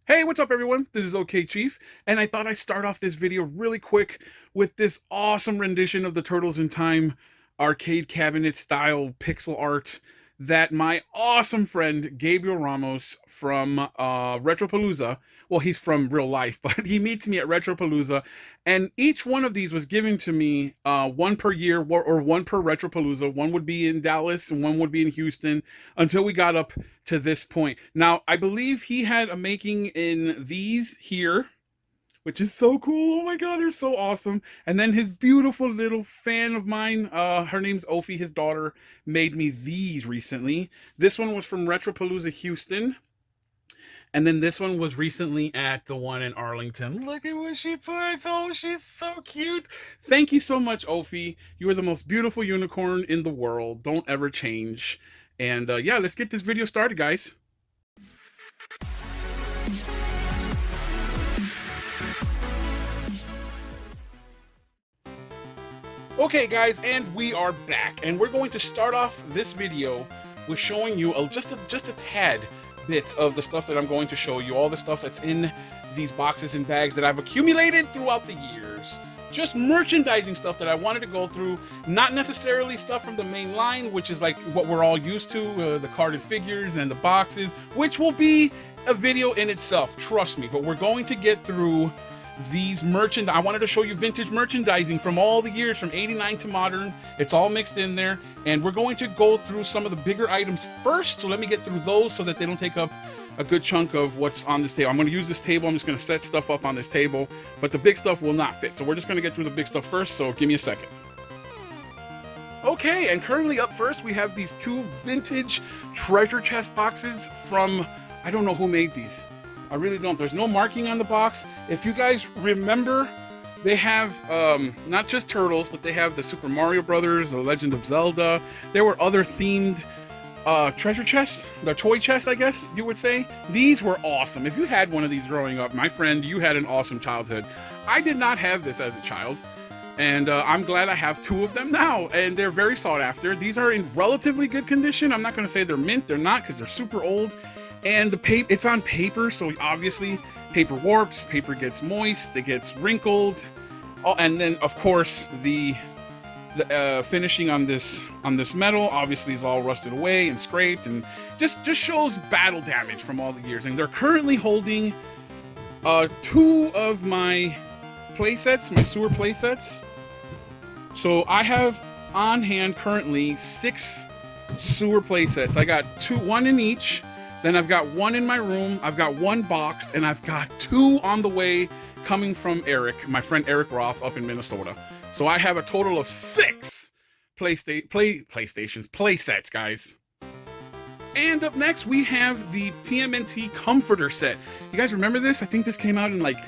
Hey, what's up everyone? This is OK Chief, and I thought I'd start off this video really quick with this awesome rendition of the Turtles in Time arcade cabinet style pixel art that my awesome friend Gabriel Ramos from Retropalooza, well, he's from real life, but he meets me at Retropalooza, and each one of these was given to me one per year or one per Retropalooza. One would be in Dallas and one would be in Houston until we got up to this point. Now, I believe he had a making in these here, which is so cool. Oh my god, they're so awesome. And then his beautiful little fan of mine, her name's Ophi, his daughter, made me these recently. This one was from Retropalooza Houston. And then this one was recently at the one in Arlington. Look at what she put. Oh, she's so cute. Thank you so much, Ophi. You are the most beautiful unicorn in the world. Don't ever change. And yeah, let's get this video started, guys. Okay, guys, and we are back. And we're going to start off this video with showing you just a tad bit of the stuff that I'm going to show you. All the stuff that's in these boxes and bags that I've accumulated throughout the years. Just merchandising stuff that I wanted to go through, not necessarily stuff from the main line, which is like what we're all used to, the carded figures and the boxes, which will be a video in itself, trust me. But we're going to get through these I wanted to show you vintage merchandising from all the years, from 89 to modern. It's all mixed in there, and we're going to go through some of the bigger items first. So let me get through those so that they don't take up a good chunk of what's on this table. I'm going to use this table. I'm just going to set stuff up on this table, but the big stuff will not fit. So we're just going to get through the big stuff first. So give me a second. Okay, and currently up first, we have these two vintage treasure chest boxes from, I don't know who made these. I really don't. There's no marking on the box. If you guys remember, they have not just Turtles, but they have the Super Mario Brothers, the Legend of Zelda. There were other themed treasure chests, the toy chest, I guess you would say. These were awesome. If you had one of these growing up, my friend, you had an awesome childhood. I did not have this as a child, and I'm glad I have two of them now, and they're very sought after. These are in relatively good condition. I'm not going to say they're mint. They're not, because they're super old. And the paper, it's on paper, so obviously paper warps, paper gets moist, it gets wrinkled. Oh, and then of course the finishing on this metal obviously is all rusted away and scraped, and just shows battle damage from all the years. And they're currently holding two of my playsets, my sewer playsets. So I have on hand currently 6 sewer playsets. I got one in each. Then I've got one in my room, I've got one boxed, and I've got 2 on the way coming from Eric, my friend Eric Roth up in Minnesota. So I have a total of 6 playsets, guys. And up next, we have the Tmnt Comforter Set. You guys remember this? I think this came out in like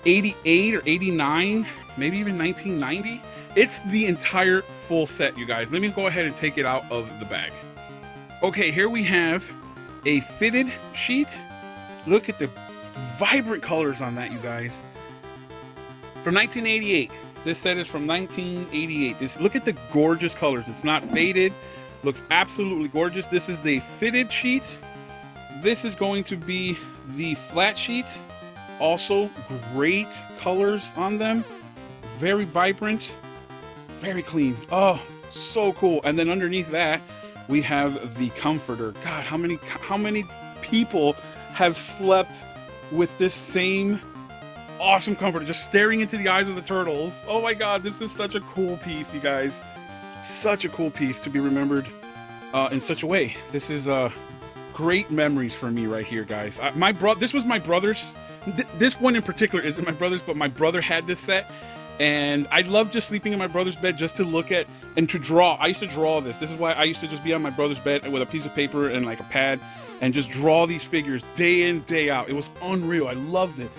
88 or 89, maybe even 1990. It's the entire full set, you guys. Let me go ahead and take it out of the bag. Okay, here we have a fitted sheet. Look at the vibrant colors on that, you guys. From 1988. This set is from 1988. Look at the gorgeous colors. It's not faded. Looks absolutely gorgeous. This is the fitted sheet. This is going to be the flat sheet. Also great colors on them. Very vibrant. Very clean. Oh, so cool. And then underneath that, we have the comforter. God, how many people have slept with this same awesome comforter, just staring into the eyes of the turtles? Oh my god, this is such a cool piece, you guys. Such a cool piece to be remembered in such a way. This is great memories for me right here, guys. This was my brother's. This one in particular isn't my brother's, but my brother had this set. And I love just sleeping in my brother's bed just to look at and to draw. I used to draw this. This is why I used to just be on my brother's bed with a piece of paper and like a pad and just draw these figures day in, day out. It was unreal. I loved it.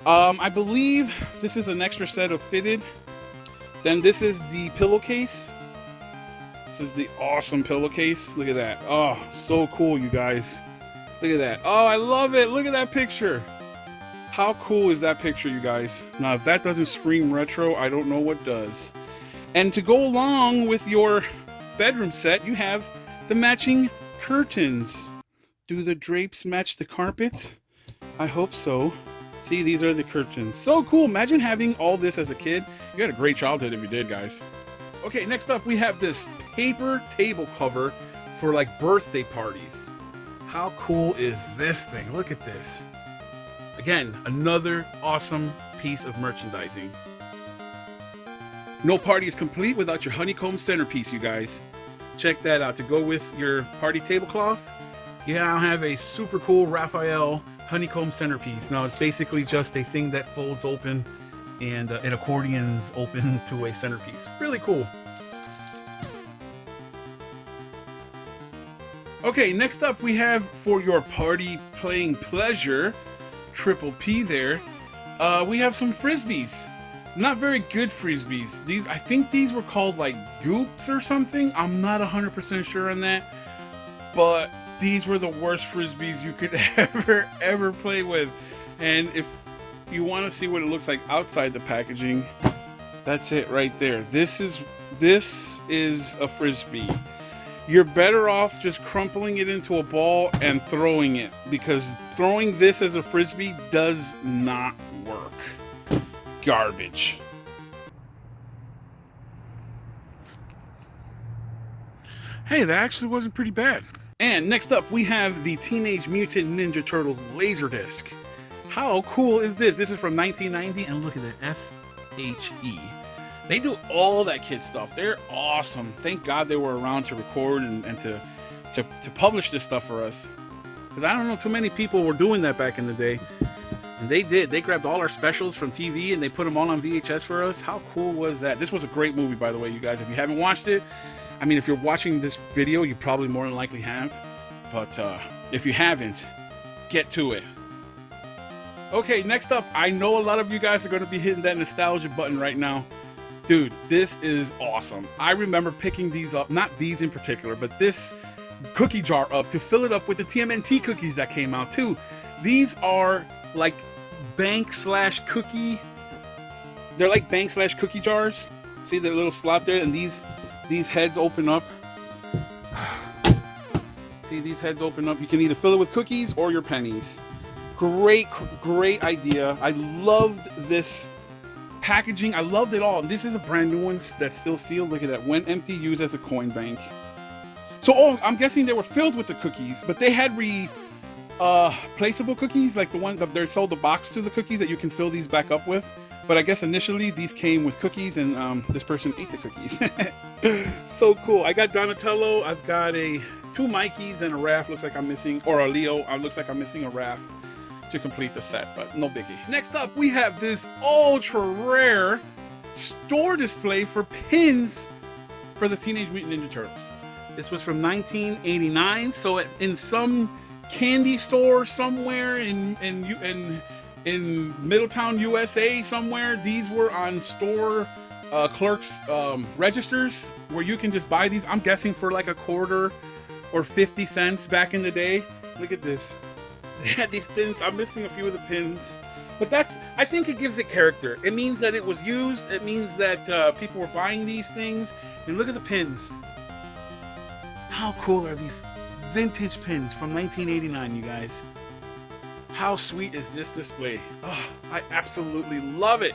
I believe this is an extra set of fitted. Then this is the pillowcase. This is the awesome pillowcase. Look at that. Oh, so cool, you guys. Look at that. Oh, I love it. Look at that picture. How cool is that picture, you guys? Now, if that doesn't scream retro, I don't know what does. And to go along with your bedroom set, you have the matching curtains. Do the drapes match the carpet? I hope so. See, these are the curtains. So cool. Imagine having all this as a kid. You had a great childhood if you did, guys. Okay, next up we have this paper table cover for like birthday parties. How cool is this thing? Look at this. Again, another awesome piece of merchandising. No party is complete without your honeycomb centerpiece, you guys. Check that out. To go with your party tablecloth, you now have a super cool Raphael honeycomb centerpiece. Now it's basically just a thing that folds open and it accordions open to a centerpiece. Really cool. Okay, next up we have for your party playing pleasure, triple P there, we have some Frisbees. Not very good Frisbees. These, I think these were called like goops or something. I'm not 100% sure on that, but these were the worst Frisbees you could ever play with. And if you want to see what it looks like outside the packaging, that's it right there. This is a Frisbee. You're better off just crumpling it into a ball and throwing it, because throwing this as a Frisbee does not work. Garbage. Hey, that actually wasn't pretty bad. And next up we have the Teenage Mutant Ninja Turtles Laserdisc. How cool is this? This is from 1990, and look at it, FHE. They do all that kid stuff. They're awesome. Thank God they were around to record and to publish this stuff for us. Because I don't know, too many people were doing that back in the day. And they did. They grabbed all our specials from TV and they put them all on VHS for us. How cool was that? This was a great movie, by the way, you guys. If you haven't watched it, I mean, if you're watching this video, you probably more than likely have. But if you haven't, get to it. Okay, next up, I know a lot of you guys are going to be hitting that nostalgia button right now. Dude, this is awesome. I remember picking these up, not these in particular, but this cookie jar up to fill it up with the TMNT cookies that came out too. These are like bank/cookie. They're like bank/cookie jars. See the little slot there, and these heads open up. See, these heads open up. You can either fill it with cookies or your pennies. Great idea. I loved this packaging. I loved it all. This is a brand new one that's still sealed. Look at that. When empty, used as a coin bank. So, I'm guessing they were filled with the cookies, but they had placeable cookies, like the one that they sold the box to the cookies that you can fill these back up with. But I guess initially these came with cookies, and this person ate the cookies. So cool. I got Donatello. I've got two Mikeys and a Raph. Looks like I'm missing, or a Leo. Looks like I'm missing a Raph to complete the set, but no biggie. Next up, we have this ultra rare store display for pins for the Teenage Mutant Ninja Turtles. This was from 1989, so in some candy store somewhere in Middletown, USA somewhere, these were on store clerks registers where you can just buy these. I'm guessing for like a quarter or 50 cents back in the day. Look at this. They had these pins. I'm missing a few of the pins, but I think it gives it character. It means that it was used. It means that people were buying these things. And look at the pins. How cool are these vintage pins from 1989, you guys? How sweet is this display? Oh, I absolutely love it.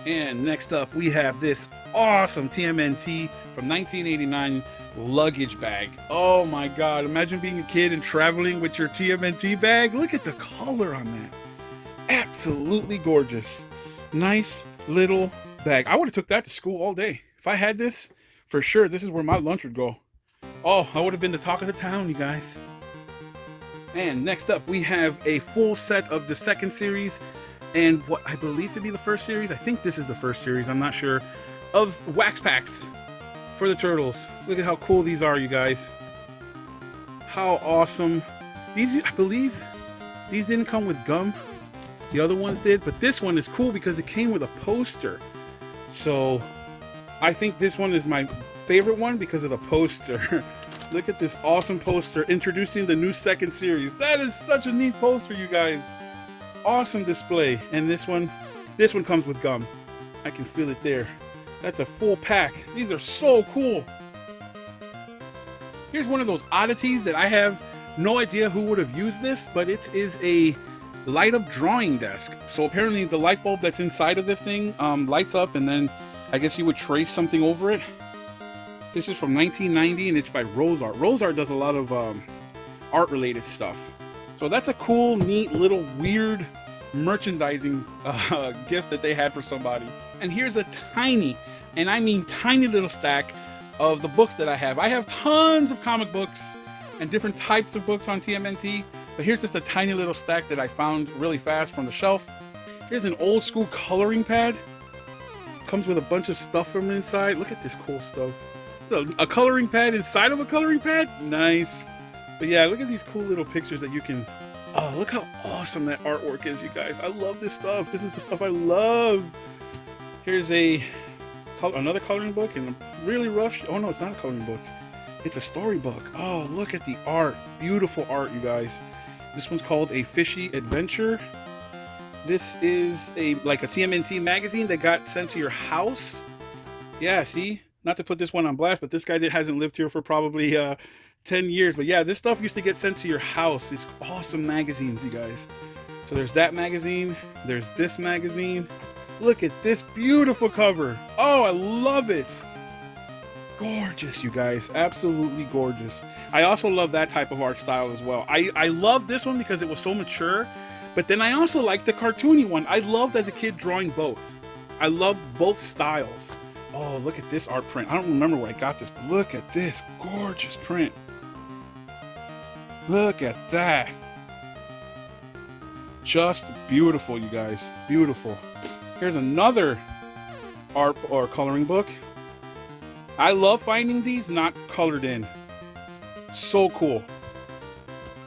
And next up, we have this awesome TMNT from 1989 luggage bag. Oh my God, imagine being a kid and traveling with your TMNT bag. Look at the color on that. Absolutely gorgeous. Nice little bag. I would have took that to school all day. If I had this, for sure, this is where my lunch would go. Oh, I would have been the talk of the town, you guys. And next up, we have a full set of the second series and what I believe to be the first series. I think this is the first series, I'm not sure, of wax packs for the Turtles. Look at how cool these are, you guys. How awesome. These, I believe, these didn't come with gum. The other ones did, but this one is cool because it came with a poster. So I think this one is my favorite one because of the poster. Look at this awesome poster introducing the new second series. That is such a neat poster, you guys. Awesome display. And this one comes with gum. I can feel it there. That's a full pack. These are so cool. Here's one of those oddities that I have no idea who would have used this, but it is a light up drawing desk. So apparently the light bulb that's inside of this thing lights up, and then I guess you would trace something over it. This is from 1990 and it's by Rose Art. Rose Art does a lot of art related stuff. So that's a cool, neat, little weird merchandising gift that they had for somebody. And here's a tiny, and I mean tiny little stack of the books that I have. I have tons of comic books and different types of books on TMNT, but here's just a tiny little stack that I found really fast from the shelf. Here's an old school coloring pad. Comes with a bunch of stuff from inside. Look at this cool stuff. A coloring pad inside of a coloring pad? Nice. But yeah, look at these cool little pictures that you can... Oh, look how awesome that artwork is, you guys. I love this stuff. This is the stuff I love. Here's another coloring book and a really rough... Oh no, it's not a coloring book. It's a storybook. Oh, look at the art. Beautiful art, you guys. This one's called A Fishy Adventure. This is like a TMNT magazine that got sent to your house. Yeah, see? Not to put this one on blast, but this guy hasn't lived here for probably 10 years. But yeah, this stuff used to get sent to your house. These awesome magazines, you guys. So there's that magazine. There's this magazine. Look at this beautiful cover. Oh, I love it. Gorgeous, you guys. Absolutely gorgeous. I also love that type of art style as well. I love this one because it was so mature. But then I also like the cartoony one. I loved as a kid drawing both. I loved both styles. Oh, look at this art print. I don't remember where I got this, but look at this gorgeous print. Look at that. Just beautiful, you guys. Beautiful. Here's another art or coloring book. I love finding these not colored in. So cool.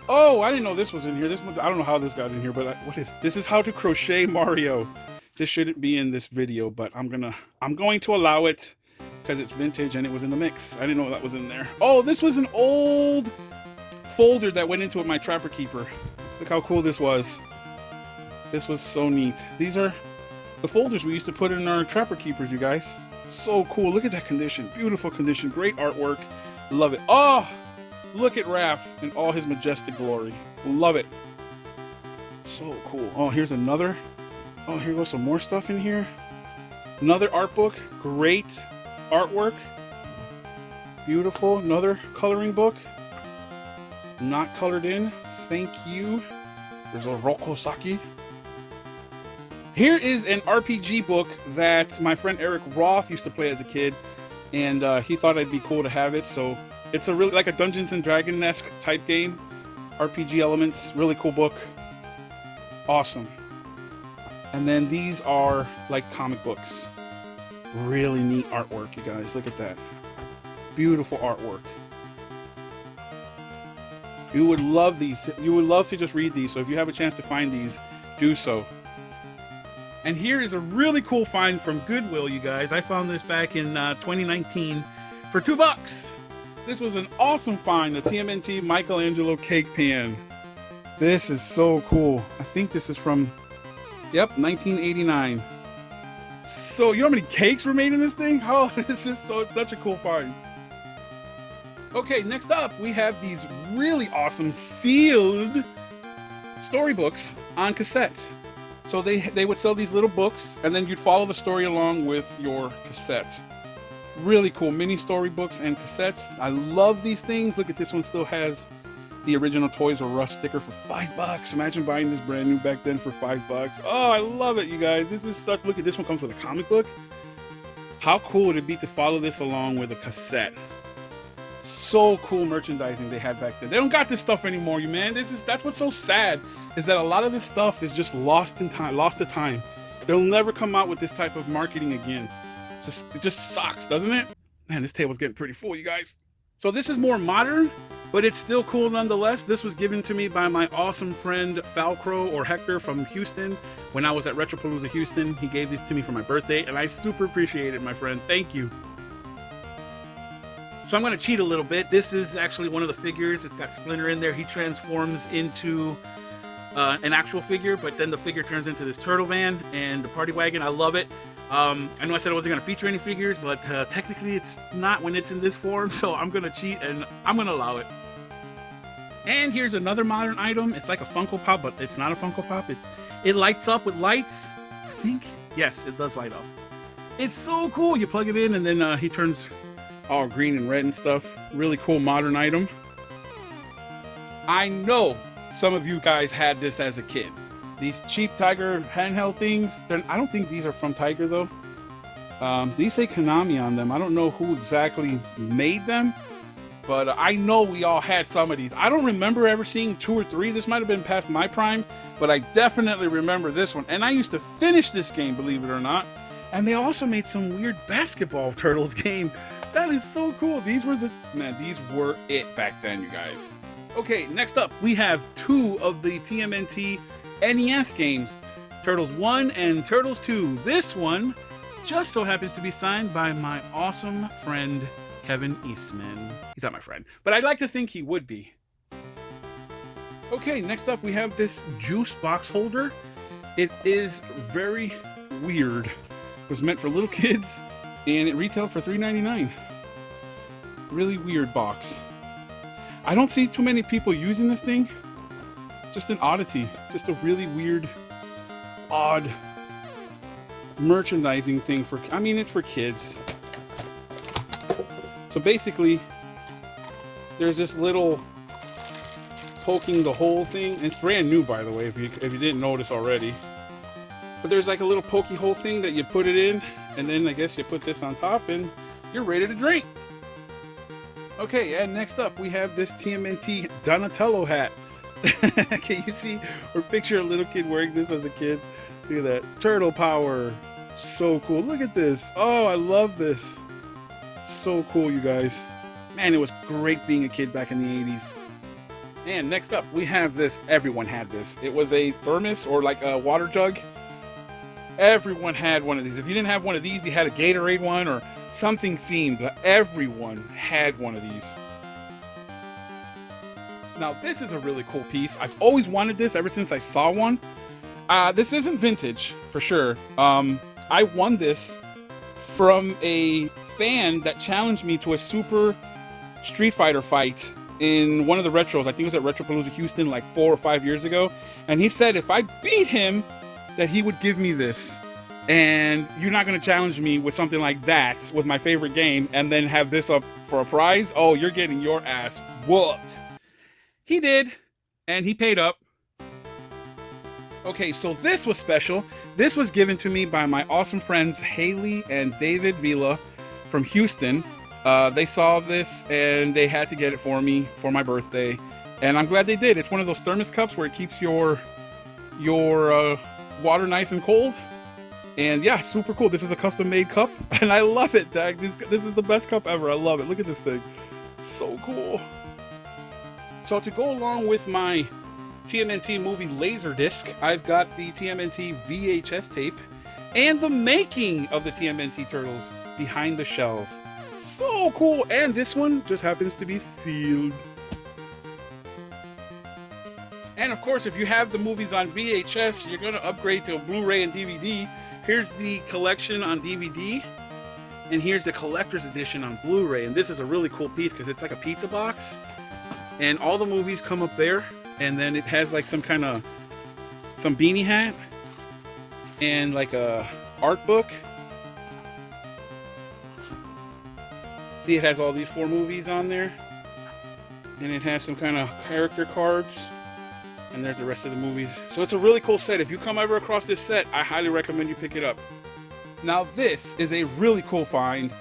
Oh, I didn't know this was in here. This one, I don't know how this got in here, but what is this? Is How to Crochet Mario. This shouldn't be in this video, but I'm going to allow it because it's vintage and it was in the mix. I didn't know that was in there. Oh, this was an old folder that went into my Trapper Keeper. Look how cool this was. This was so neat. These are the folders we used to put in our Trapper Keepers, you guys. So cool. Look at that condition. Beautiful condition. Great artwork. Love it. Oh, look at Raph in all his majestic glory. Love it. So cool. Oh, here's another. Oh, here goes some more stuff in here. Another art book. Great artwork. Beautiful. Another coloring book. Not colored in. Thank you. There's a Rokosaki. Here is an RPG book that my friend Eric Roth used to play as a kid, and he thought it'd be cool to have it. So it's a really like a Dungeons and Dragons-esque type game. RPG elements. Really cool book. Awesome. And then these are like comic books. Really neat artwork, you guys. Look at that. Beautiful artwork. You would love these. You would love to just read these. So if you have a chance to find these, do so. And here is a really cool find from Goodwill, you guys. I found this back in 2019 for $2. This was an awesome find, the TMNT Michelangelo cake pan. This is so cool. I think this is from... Yep, 1989. So, you know how many cakes were made in this thing? Oh, this is it's such a cool find. Okay, next up, we have these really awesome sealed storybooks on cassettes. So they would sell these little books, and then you'd follow the story along with your cassette. Really cool mini storybooks and cassettes. I love these things. Look at this one, still has the original Toys R Us sticker for $5. Imagine buying this brand new back then for $5. Oh, I love it, you guys. This is such... Look at this one, comes with a comic book. How cool would it be to follow this along with a cassette? So cool merchandising they had back then. They don't got this stuff anymore, you man. That's what's so sad, is that a lot of this stuff is just lost in time, lost to time. They'll never come out with this type of marketing again. It just sucks, doesn't it? Man, this table's getting pretty full, you guys. So this is more modern, but it's still cool nonetheless. This was given to me by my awesome friend Falcro or Hector from Houston when I was at Retropalooza Houston. He gave these to me for my birthday, and I super appreciate it, my friend. Thank you. So I'm going to cheat a little bit. This is actually one of the figures. It's got Splinter in there. He transforms into an actual figure, but then the figure turns into this turtle van and the party wagon. I love it. I know I said I wasn't going to feature any figures, but technically it's not when it's in this form, so I'm going to cheat and I'm going to allow it. And here's another modern item. It's like a Funko Pop, but it's not a Funko Pop. It lights up with lights, I think. Yes, it does light up. It's so cool. You plug it in and then he turns all green and red and stuff. Really cool modern item. I know some of you guys had this as a kid. These cheap Tiger handheld things. I don't think these are from Tiger though. These say Konami on them. I don't know who exactly made them, but I know we all had some of these. I don't remember ever seeing 2 or 3. This might have been past my prime, but I definitely remember this one. And I used to finish this game, believe it or not. And they also made some weird basketball Turtles game. That is so cool. These were it back then, you guys. Okay, next up, we have 2 of the TMNT NES games, Turtles 1 and Turtles 2. This one just so happens to be signed by my awesome friend, Kevin Eastman. He's not my friend, but I'd like to think he would be. Okay, next up, we have this juice box holder. It is very weird. It was meant for little kids, and it retailed for $3.99. Really weird box. I don't see too many people using this thing. Just an oddity. Just a really weird, odd merchandising thing for, I mean, it's for kids. So basically, there's this little poking the hole thing. It's brand new, by the way, if you didn't notice already. But there's like a little pokey hole thing that you put it in, and then I guess you put this on top, and you're ready to drink. Okay, and next up we have this TMNT Donatello hat. Can you see or picture a little kid wearing this as a kid? Look at that. Turtle power. So cool. Look at this. Oh, I love this. So cool, you guys. Man, it was great being a kid back in the 80s. And next up, we have this. Everyone had this. It was a thermos or like a water jug. Everyone had one of these. If you didn't have one of these, you had a Gatorade one or something themed. But everyone had one of these. Now, this is a really cool piece. I've always wanted this ever since I saw one. This isn't vintage, for sure. I won this from a fan that challenged me to a Super Street Fighter fight in one of the retros. I think it was at Retropalooza Houston like 4 or 5 years ago. And he said if I beat him, that he would give me this. And you're not going to challenge me with something like that with my favorite game and then have this up for a prize? Oh, you're getting your ass whooped. He did, and he paid up. Okay, so this was special. This was given to me by my awesome friends Haley and David Vila from Houston. They saw this and they had to get it for me for my birthday, and I'm glad they did. It's one of those thermos cups where it keeps your water nice and cold. And yeah, super cool. This is a custom made cup, and I love it, Dag. This is the best cup ever. I love it. Look at this thing. So cool. So to go along with my TMNT movie Laserdisc, I've got the TMNT VHS tape and the making of the TMNT Turtles behind the shells. So cool. And this one just happens to be sealed. And of course, if you have the movies on VHS, you're going to upgrade to a Blu-ray and DVD. Here's the collection on DVD, and here's the collector's edition on Blu-ray. And this is a really cool piece because it's like a pizza box, and all the movies come up there, and then it has like some beanie hat and like a art book. See, it has all these 4 movies on there, and it has some kind of character cards. And there's the rest of the movies. So it's a really cool set. If you come ever across this set, I highly recommend you pick it up. Now this is a really cool find.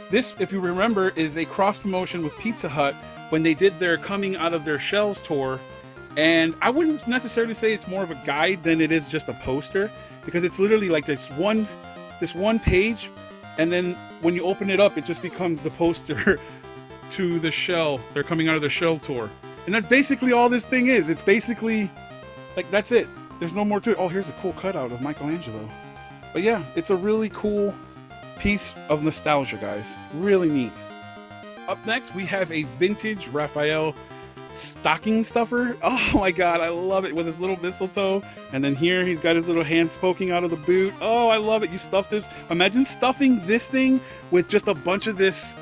This, if you remember, is a cross promotion with Pizza Hut when they did their Coming Out of Their Shells tour. And I wouldn't necessarily say it's more of a guide than it is just a poster, because it's literally like this one page, and then when you open it up, it just becomes the poster to the shell. They're Coming Out of Their Shell tour. And that's basically all this thing is. It's basically, like, that's it. There's no more to it. Oh, here's a cool cutout of Michelangelo. But yeah, it's a really cool piece of nostalgia, guys. Really neat. Up next, we have a vintage Raphael stocking stuffer. Oh my god, I love it, with his little mistletoe. And then here, he's got his little hands poking out of the boot. Oh, I love it. You stuff this. Imagine stuffing this thing with just a bunch of this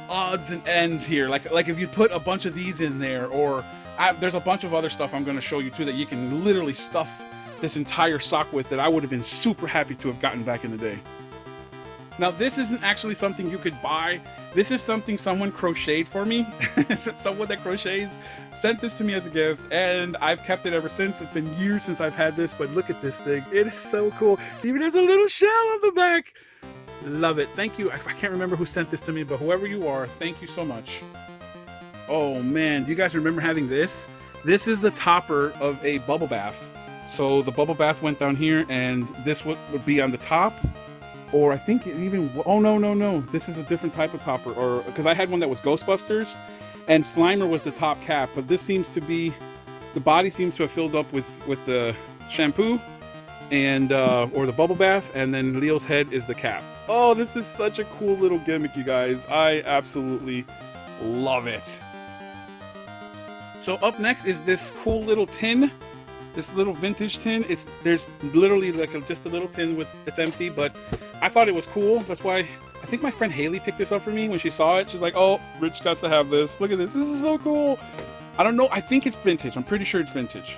odds and ends here, like if you put a bunch of these in there, or There's a bunch of other stuff I'm going to show you too that you can literally stuff this entire sock with that I would have been super happy to have gotten back in the day. Now this isn't actually something you could buy. This is something someone crocheted for me. Someone that crochets sent this to me as a gift, and I've kept it ever since. It's been years since I've had this, but look at this thing. It is so cool. Even there's a little shell on the back. Love it. Thank you. I can't remember who sent this to me, but whoever you are, thank you so much. Oh man, do you guys remember having this? This is the topper of a bubble bath. So the bubble bath went down here, and this would be on the top. Or I think it even, oh no, this is a different type of topper, or because I had one that was Ghostbusters, and Slimer was the top cap, but this seems to be, the body seems to have filled up with the shampoo, and or the bubble bath, and then Leo's head is the cap. Oh, this is such a cool little gimmick, you guys. I absolutely love it. So up next is this cool little tin. This little vintage tin. There's literally like just a little tin it's empty, but I thought it was cool. That's why I think my friend Haley picked this up for me when she saw it. She's like, "Oh, Rich got to have this. Look at this. This is so cool." I don't know. I think it's vintage. I'm pretty sure it's vintage.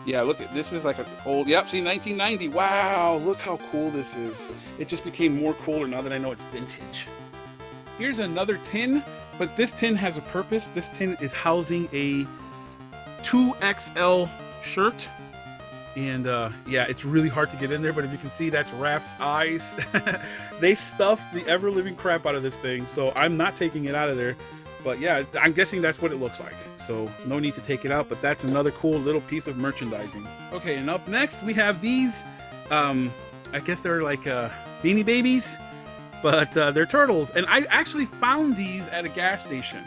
Yeah, look at this. Is like an old. Yep, see, 1990. Wow, look how cool this is. It just became more cooler now that I know it's vintage. Here's another tin, but this tin has a purpose. This tin is housing a 2XL shirt, and yeah, it's really hard to get in there, but if you can see, that's Raph's eyes. They stuffed the ever-living crap out of this thing, so I'm not taking it out of there. But yeah, I'm guessing that's what it looks like, so no need to take it out, but that's another cool little piece of merchandising. Okay, and up next we have these, I guess they're like Beanie Babies, but they're turtles, and I actually found these at a gas station.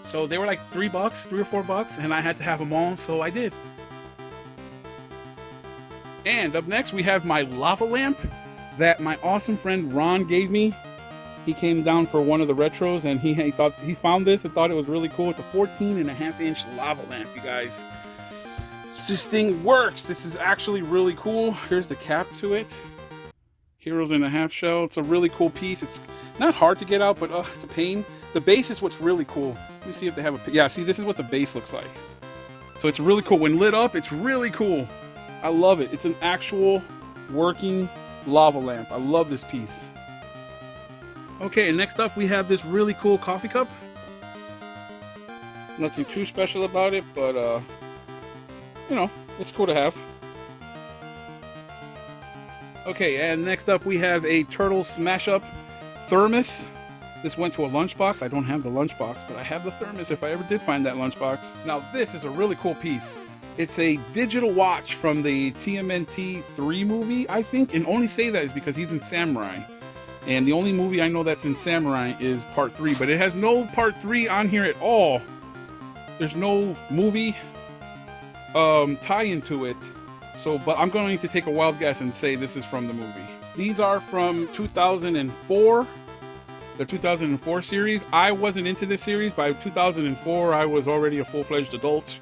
So they were like $3, $3 or $4, and I had to have them all, so I did. And up next we have my lava lamp that my awesome friend Ron gave me. He came down for one of the retros, and he found this and thought it was really cool. It's a 14.5-inch lava lamp, you guys. This thing works. This is actually really cool. Here's the cap to it. Heroes in a half shell. It's a really cool piece. It's not hard to get out, but it's a pain. The base is what's really cool. Let me see if they have a... Yeah, see, this is what the base looks like. So it's really cool. When lit up, it's really cool. I love it. It's an actual working lava lamp. I love this piece. Okay, and next up we have this really cool coffee cup. Nothing too special about it, but you know, it's cool to have. Okay, and next up we have a turtle smash up thermos. This went to a lunchbox. I don't have the lunchbox, but I have the thermos if I ever did find that lunchbox. Now this is a really cool piece. It's a digital watch from the TMNT 3 movie, I think, and only say that is because he's in Samurai. And the only movie I know that's in Samurai is Part 3, but it has no Part 3 on here at all. There's no movie tie-in to it. So, but I'm going to take a wild guess and say this is from the movie. These are from 2004. The 2004 series. I wasn't into this series. By 2004, I was already a full-fledged adult,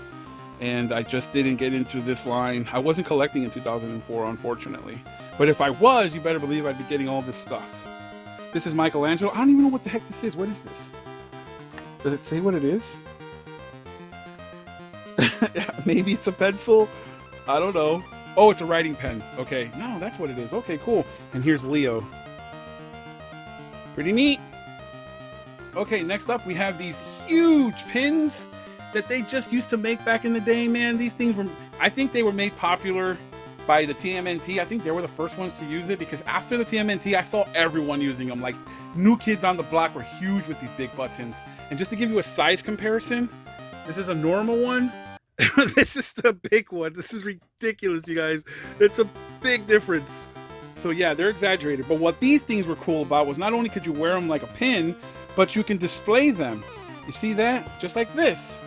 and I just didn't get into this line. I wasn't collecting in 2004, unfortunately. But if I was, you better believe I'd be getting all this stuff. This is Michelangelo. I don't even know what the heck this is. What is this? Does it say what it is? Maybe it's a pencil. I don't know. Oh, it's a writing pen. Okay. No, that's what it is. Okay, cool. And here's Leo. Pretty neat. Okay, next up we have these huge pins that they just used to make back in the day, man. These things were, I think they were made popular by the TMNT. I think they were the first ones to use it, because after the TMNT, I saw everyone using them. Like, New Kids on the Block were huge with these big buttons. And just to give you a size comparison, this is a normal one. This is the big one. This is ridiculous, you guys. It's a big difference. So yeah, they're exaggerated. But what these things were cool about was not only could you wear them like a pin, but you can display them. You see that? Just like this.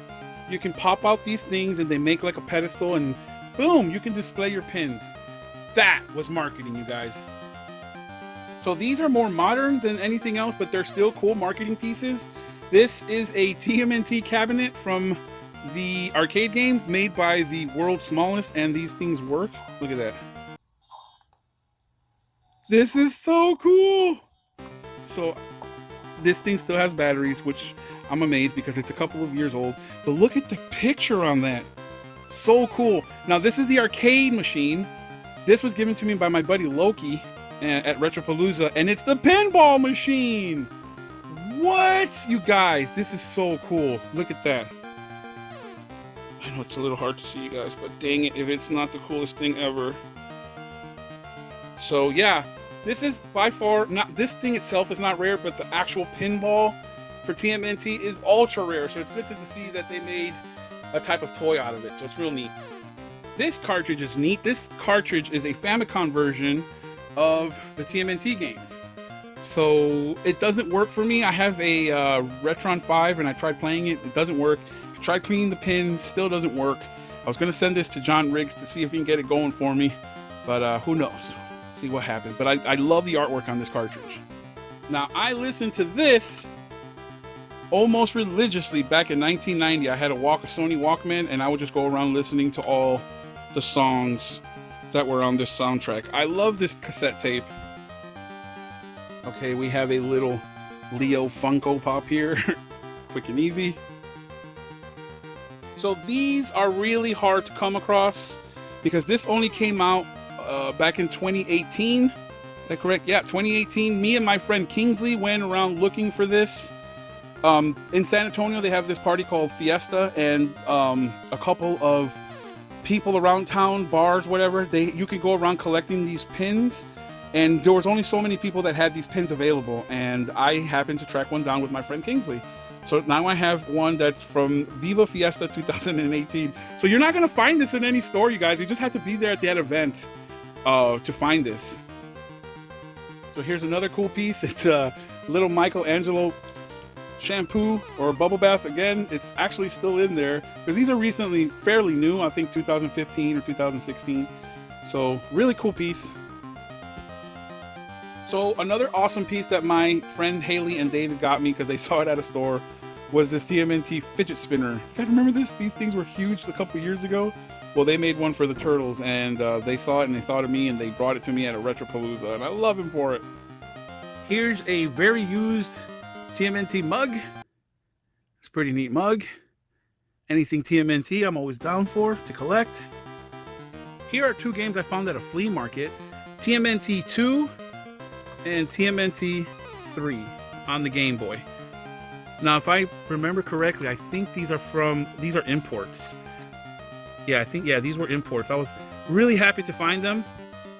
You can pop out these things and they make like a pedestal, and boom, you can display your pins. That was marketing, you guys. So these are more modern than anything else, but they're still cool marketing pieces. This is a TMNT cabinet from the arcade game made by the world's smallest, and these things work. Look at that. This is so cool. So this thing still has batteries, which I'm amazed because it's a couple of years old. But look at the picture on that. So cool. Now this is the arcade machine. This was given to me by my buddy Loki at Retropalooza, and it's the pinball machine. What? You guys, this is so cool. Look at that. I know it's a little hard to see, you guys, but dang it if it's not the coolest thing ever. So yeah, this is by far not, this thing itself is not rare, but the actual pinball for TMNT is ultra rare. So it's good to see that they made a type of toy out of it. So it's real neat. This cartridge is neat. This cartridge is a Famicom version of the TMNT games. So it doesn't work for me. I have a Retron 5 and I tried playing it. It doesn't work. I tried cleaning the pins, still doesn't work. I was going to send this to John Riggs to see if he can get it going for me, but who knows? See what happens. But I love the artwork on this cartridge. Now, I listened to this almost religiously back in 1990. I had a Sony Walkman, and I would just go around listening to all the songs that were on this soundtrack. I love this cassette tape. Okay, we have a little Leo Funko Pop here. Quick and easy. So these are really hard to come across because this only came out back in 2018. Is that correct? Yeah, 2018. Me and my friend Kingsley went around looking for this. In San Antonio, they have this party called Fiesta, and a couple of people around town, bars, whatever, you can go around collecting these pins. And there was only so many people that had these pins available, and I happened to track one down with my friend Kingsley. So now I have one that's from Viva Fiesta 2018. So you're not going to find this in any store, you guys. You just have to be there at that event to find this. So here's another cool piece. It's a little Michelangelo shampoo or bubble bath. Again, it's actually still in there because these are recently fairly new. I think 2015 or 2016. So really cool piece. So another awesome piece that my friend Haley and David got me because they saw it at a store was this Tmnt fidget spinner. You guys remember this? These things were huge a couple years ago. Well, they made one for the Turtles, and they saw it and they thought of me, and they brought it to me at a Retropalooza, and I love him for it. Here's a very used TMNT mug. It's a pretty neat mug. Anything TMNT I'm always down for to collect. Here are two games I found at a flea market. TMNT 2 and TMNT 3 on the Game Boy. Now, if I remember correctly, I think these are imports. Yeah, these were imports. I was really happy to find them.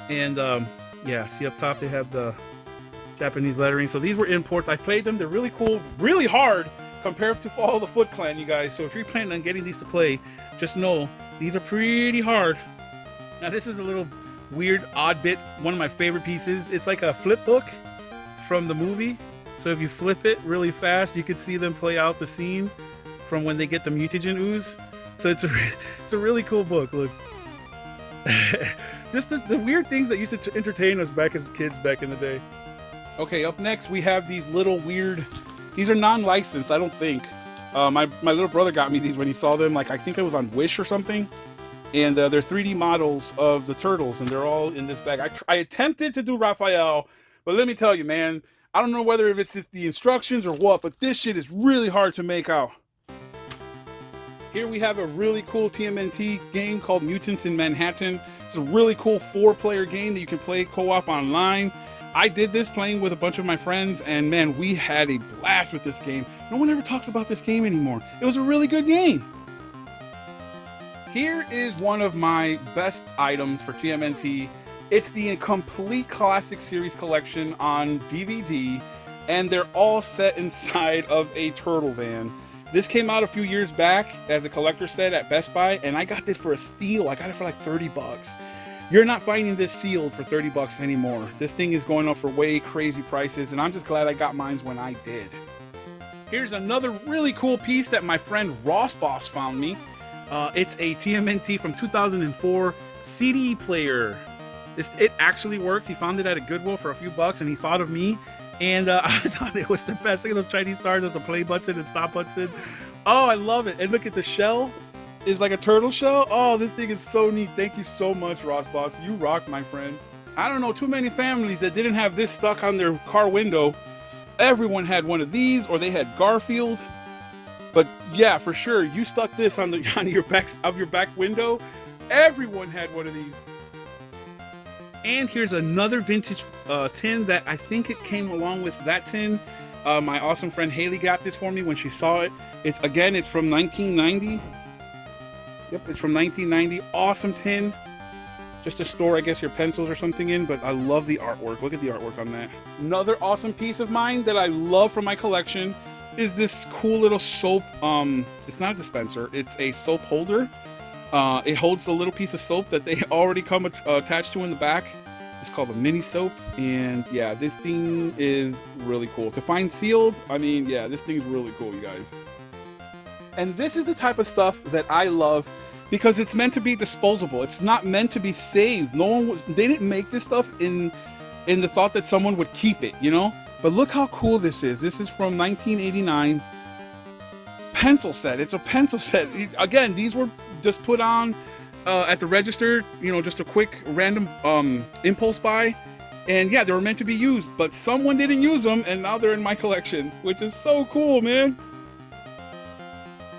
And yeah, see up top they have the Japanese lettering. So these were imports. I played them. They're really cool, really hard compared to all the Foot Clan, you guys. So if you're planning on getting these to play, just know these are pretty hard. Now this is a little weird, odd bit. One of my favorite pieces. It's like a flip book from the movie. So if you flip it really fast, you can see them play out the scene from when they get the mutagen ooze. So it's a really cool book. Look, just the weird things that used to entertain us back as kids back in the day. Okay, up next we have these little weird. These are non-licensed, I don't think. My little brother got me these when he saw them. Like I think it was on Wish or something. And they're 3D models of the Turtles, and they're all in this bag. I attempted to do Raphael, but let me tell you, man, I don't know whether if it's just the instructions or what, but this shit is really hard to make out. Here we have a really cool TMNT game called Mutants in Manhattan. It's a really cool 4-player game that you can play co-op online. I did this playing with a bunch of my friends, and man, we had a blast with this game. No one ever talks about this game anymore. It was a really good game. Here is one of my best items for TMNT. It's the complete classic series collection on DVD, and they're all set inside of a turtle van. This came out a few years back as a collector set at Best Buy, and I got this for a steal. I got it for like 30 bucks. You're not finding this sealed for 30 bucks anymore. This thing is going up for way crazy prices, and I'm just glad I got mine when I did. Here's another really cool piece that my friend Ross Boss found me. It's a TMNT from 2004 CD player. It actually works. He found it at a Goodwill for a few bucks, and he thought of me. And I thought it was the best. Look at those Chinese stars. There's the play button and stop button. Oh, I love it. And look at the shell. It's like a turtle shell. Oh, this thing is so neat. Thank you so much, Ross Boss. You rock, my friend. I don't know too many families that didn't have this stuck on their car window Everyone had one of these, or they had Garfield. But yeah, for sure, you stuck this on the on your back window. Everyone had one of these. And here's another vintage tin that I think it came along with that tin. My awesome friend Haley got this for me when she saw it. It's from 1990. Yep, it's from 1990. Awesome tin. Just to store, I guess, your pencils or something in, but I love the artwork. Look at the artwork on that. Another awesome piece of mine that I love from my collection is this cool little soap. It's not a dispenser, it's a soap holder. It holds the little piece of soap that they already come attached to in the back. It's called a mini soap, and yeah, this thing is really cool. To find sealed, I mean, yeah, this thing is really cool, you guys. And this is the type of stuff that I love because it's meant to be disposable. It's not meant to be saved. They didn't make this stuff in the thought that someone would keep it, you know? But look how cool this is. This is from 1989. Pencil set. It's a pencil set. Again, these were just put on at the register, you know, just a quick random impulse buy. And yeah, they were meant to be used, but someone didn't use them, and now they're in my collection, which is so cool, man.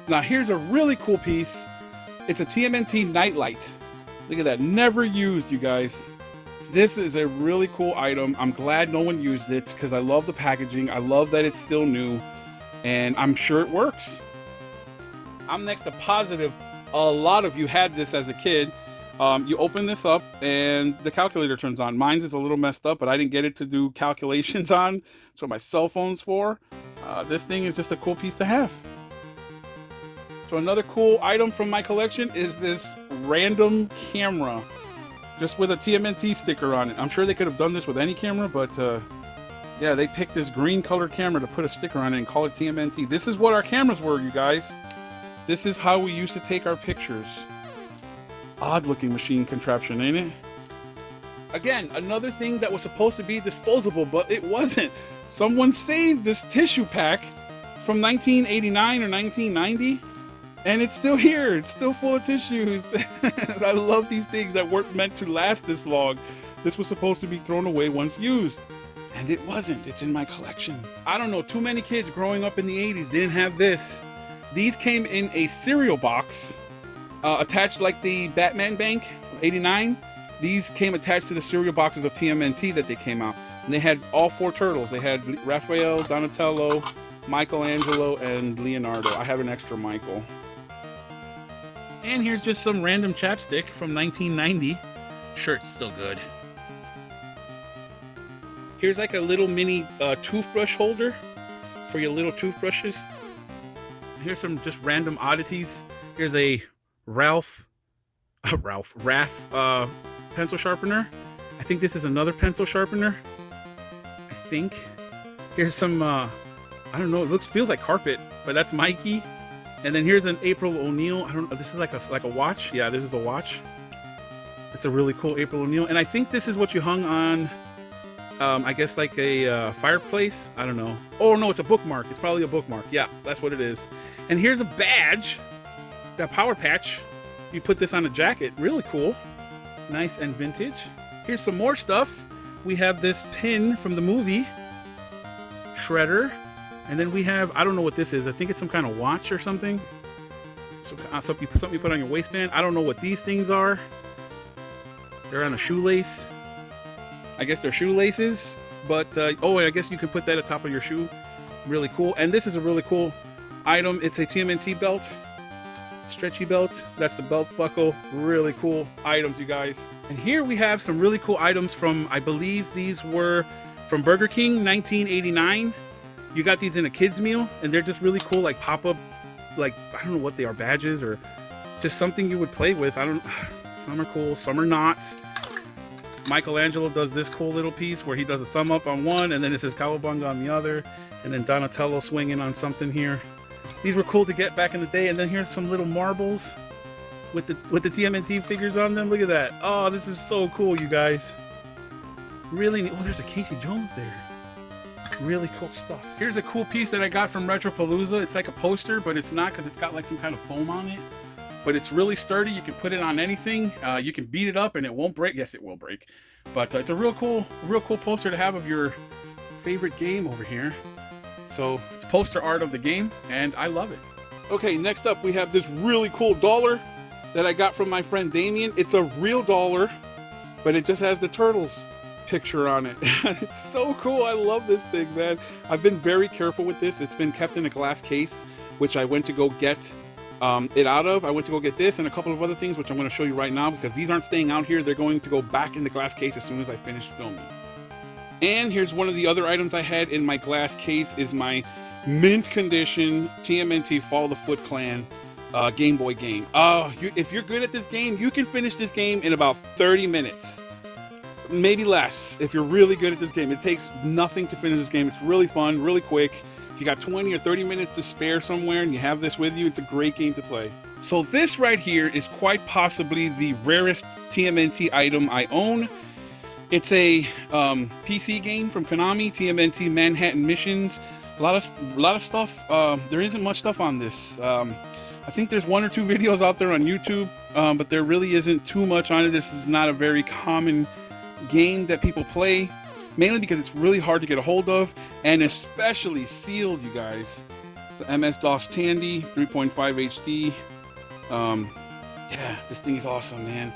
Now here's a really cool piece. It's a TMNT Nightlight. Look at that, never used, you guys. This is a really cool item. I'm glad no one used it because I love the packaging. I love that it's still new, and I'm sure it works. I'm next to positive a lot of you had this as a kid. You open this up and the calculator turns on. Mine's is a little messed up, but I didn't get it to do calculations on. That's what my cell phone's for. This thing is just a cool piece to have. So another cool item from my collection is this random camera, just with a TMNT sticker on it. I'm sure they could have done this with any camera, but yeah, they picked this green colored camera to put a sticker on it and call it TMNT. This is what our cameras were, you guys. This is how we used to take our pictures. Odd looking machine contraption, ain't it? Again, another thing that was supposed to be disposable, but it wasn't. Someone saved this tissue pack from 1989 or 1990, and it's still here. It's still full of tissues. I love these things that weren't meant to last this long. This was supposed to be thrown away once used, and it wasn't. It's in my collection. I don't know, too many kids growing up in the 80s didn't have this. These came in a cereal box, attached like the Batman Bank from '89. These came attached to the cereal boxes of TMNT that they came out. And they had all four turtles. They had Raphael, Donatello, Michelangelo, and Leonardo. I have an extra Michael. And here's just some random chapstick from 1990. Shirt's still good. Here's like a little mini toothbrush holder for your little toothbrushes. Here's some just random oddities. Here's a Raph pencil sharpener. I think this is another pencil sharpener. I think. Here's some, I don't know, it feels like carpet, but that's Mikey. And then here's an April O'Neil. I don't know, this is like a watch. Yeah, this is a watch. It's a really cool April O'Neil. And I think this is what you hung on, I guess like a fireplace. I don't know. Oh no, it's a bookmark. It's probably a bookmark. Yeah, that's what it is. And here's a badge, that power patch. You put this on a jacket. Really cool. Nice and vintage. Here's some more stuff. We have this pin from the movie, Shredder. And then we have, I don't know what this is. I think it's some kind of watch or something. Something you put on your waistband. I don't know what these things are. They're on a shoelace. I guess they're shoelaces. But, oh, I guess you can put that at the top of your shoe. Really cool. And this is a really cool item. It's a TMNT belt. Stretchy belt. That's the belt buckle. Really cool items, you guys. And here we have some really cool items from, I believe these were from Burger King, 1989. You got these in a kid's meal, and they're just really cool, like pop-up, like, I don't know what they are, badges, or just something you would play with. Some are cool, some are not. Michelangelo does this cool little piece where he does a thumb up on one, and then it says Cowabunga on the other, and then Donatello swinging on something here. These were cool to get back in the day. And then here's some little marbles with the TMNT figures on them. Look at that. Oh, this is so cool, you guys. Really neat. Oh, there's a Casey Jones there. Really cool stuff. Here's a cool piece that I got from Retropalooza. It's like a poster, but it's not because it's got like some kind of foam on it. But it's really sturdy. You can put it on anything. You can beat it up and it won't break. Yes, it will break. But it's a real cool poster to have of your favorite game over here. So it's poster art of the game, and I love it. Okay, next up we have this really cool dollar that I got from my friend Damien. It's a real dollar, but it just has the Turtles picture on it. It's so cool. I love this thing, man. I've been very careful with this. It's been kept in a glass case, which I went to go get it out of. I went to go get this and a couple of other things, which I'm going to show you right now, because these aren't staying out here. They're going to go back in the glass case as soon as I finish filming. And here's one of the other items I had in my glass case is my mint condition TMNT Follow the Foot Clan Game Boy game. If you're good at this game, you can finish this game in about 30 minutes. Maybe less if you're really good at this game. It takes nothing to finish this game. It's really fun, really quick. If you got 20 or 30 minutes to spare somewhere and you have this with you, it's a great game to play. So this right here is quite possibly the rarest TMNT item I own. It's a PC game from Konami, TMNT Manhattan Missions. A lot of stuff. There isn't much stuff on this. I think there's 1 or 2 videos out there on YouTube, but there really isn't too much on it. This is not a very common game that people play, mainly because it's really hard to get a hold of, and especially sealed, you guys. It's MS-DOS Tandy 3.5 HD. Yeah, this thing is awesome, man.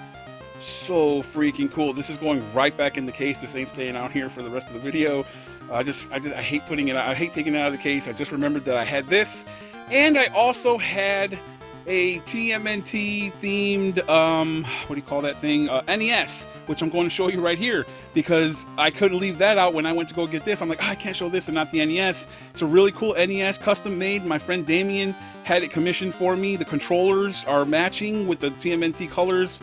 So freaking cool. This is going right back in the case. This ain't staying out here for the rest of the video. I hate putting it out. I hate taking it out of the case. I just remembered that I had this, and I also had a TMNT themed what do you call that thing, NES, which I'm going to show you right here, because I couldn't leave that out when I went to go get this. I'm like, I can't show this and not the NES. It's a really cool NES, custom made. My friend Damien had it commissioned for me. The controllers are matching with the TMNT colors.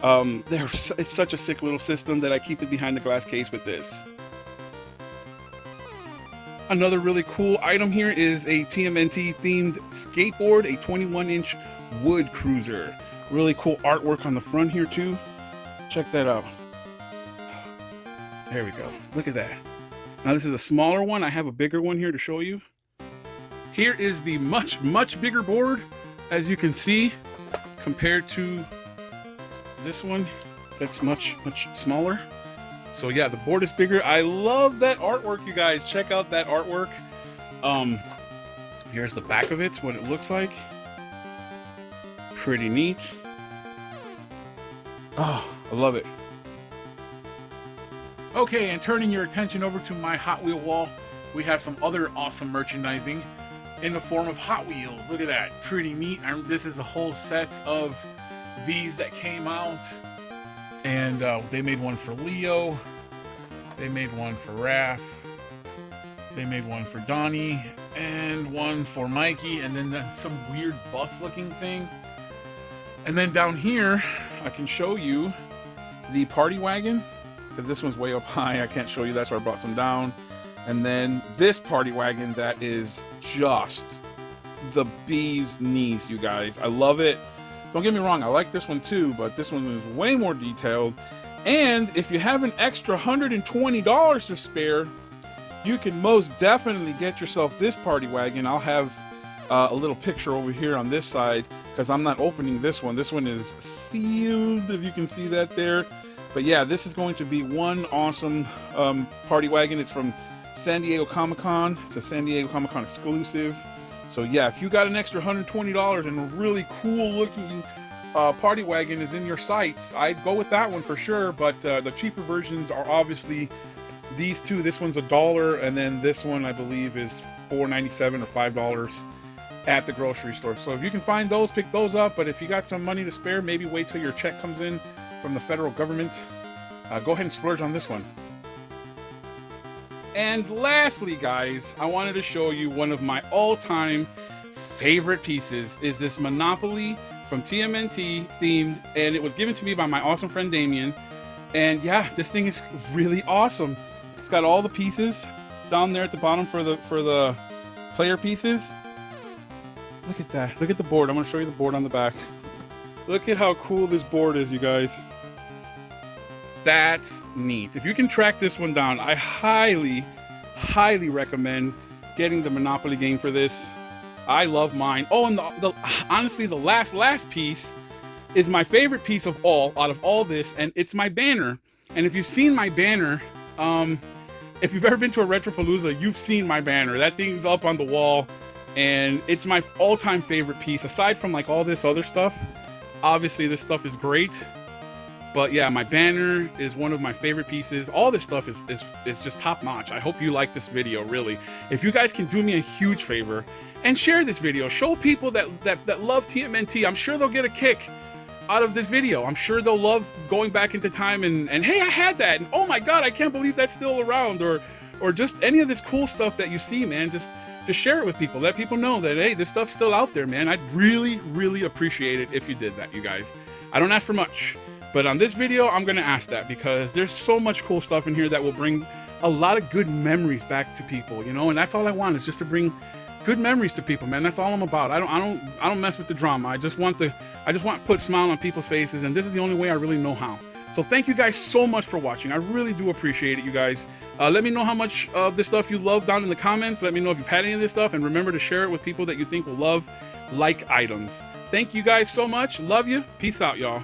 It's such a sick little system that I keep it behind the glass case with this. Another really cool item here is a TMNT themed skateboard, a 21-inch wood cruiser. Really cool artwork on the front here too. Check that out. There we go. Look at that. Now this is a smaller one. I have a bigger one here to show you. Here is the much bigger board, as you can see, compared to this one that's much smaller. So yeah, the board is bigger. I love that artwork, you guys. Check out that artwork. Here's the back of it, what it looks like. Pretty neat. Oh, I love it. Okay, and turning your attention over to my Hot Wheel wall, we have some other awesome merchandising in the form of Hot Wheels. Look at that, pretty neat. This is the whole set of these that came out. And they made one for Leo, they made one for Raph, they made one for Donnie, and one for Mikey, and then some weird bus looking thing. And then down here, I can show you the party wagon, because this one's way up high, I can't show you that, so I brought some down. And then this party wagon that is just the bee's knees, you guys. I love it. Don't get me wrong, I like this one too, but this one is way more detailed. And if you have an extra $120 to spare, you can most definitely get yourself this party wagon. I'll have a little picture over here on this side, because I'm not opening this one. This one is sealed, if you can see that there. But yeah, this is going to be one awesome party wagon. It's from San Diego Comic-Con. It's a San Diego Comic-Con exclusive. So yeah, if you got an extra $120 and a really cool looking party wagon is in your sights, I'd go with that one for sure. But the cheaper versions are obviously these two. This one's $1, and then this one I believe is $4.97 or $5 at the grocery store. So if you can find those, pick those up. But if you got some money to spare, maybe wait till your check comes in from the federal government. Go ahead and splurge on this one. And lastly, guys, I wanted to show you one of my all-time favorite pieces is this Monopoly from TMNT themed, and it was given to me by my awesome friend Damien. And yeah, this thing is really awesome. It's got all the pieces down there at the bottom for the player pieces. Look at that. Look at the board. I'm going to show you the board on the back. Look at how cool this board is, you guys. That's neat. If you can track this one down, I highly recommend getting the Monopoly game for this. I love mine. Oh, and honestly, the last piece is my favorite piece of all, out of all this, and it's my banner. And if you've seen my banner, if you've ever been to a Retropalooza, you've seen my banner. That thing's up on the wall, and it's my all-time favorite piece. Aside from like all this other stuff, obviously this stuff is great, but yeah, my banner is one of my favorite pieces. All this stuff is just top-notch. I hope you like this video, really. If you guys can do me a huge favor and share this video, show people that love TMNT. I'm sure they'll get a kick out of this video. I'm sure they'll love going back into time and hey, I had that, and oh my god, I can't believe that's still around, or just any of this cool stuff that you see, man. Just share it with people. Let people know that, hey, this stuff's still out there, man. I'd really, really appreciate it if you did that, you guys. I don't ask for much, but on this video, I'm gonna ask that because there's so much cool stuff in here that will bring a lot of good memories back to people, you know, and that's all I want, is just to bring good memories to people, man. That's all I'm about. I don't mess with the drama. I just want to put a smile on people's faces, and this is the only way I really know how. So thank you guys so much for watching. I really do appreciate it, you guys. Let me know how much of this stuff you love down in the comments. Let me know if you've had any of this stuff, and remember to share it with people that you think will love like items. Thank you guys so much. Love you. Peace out, y'all.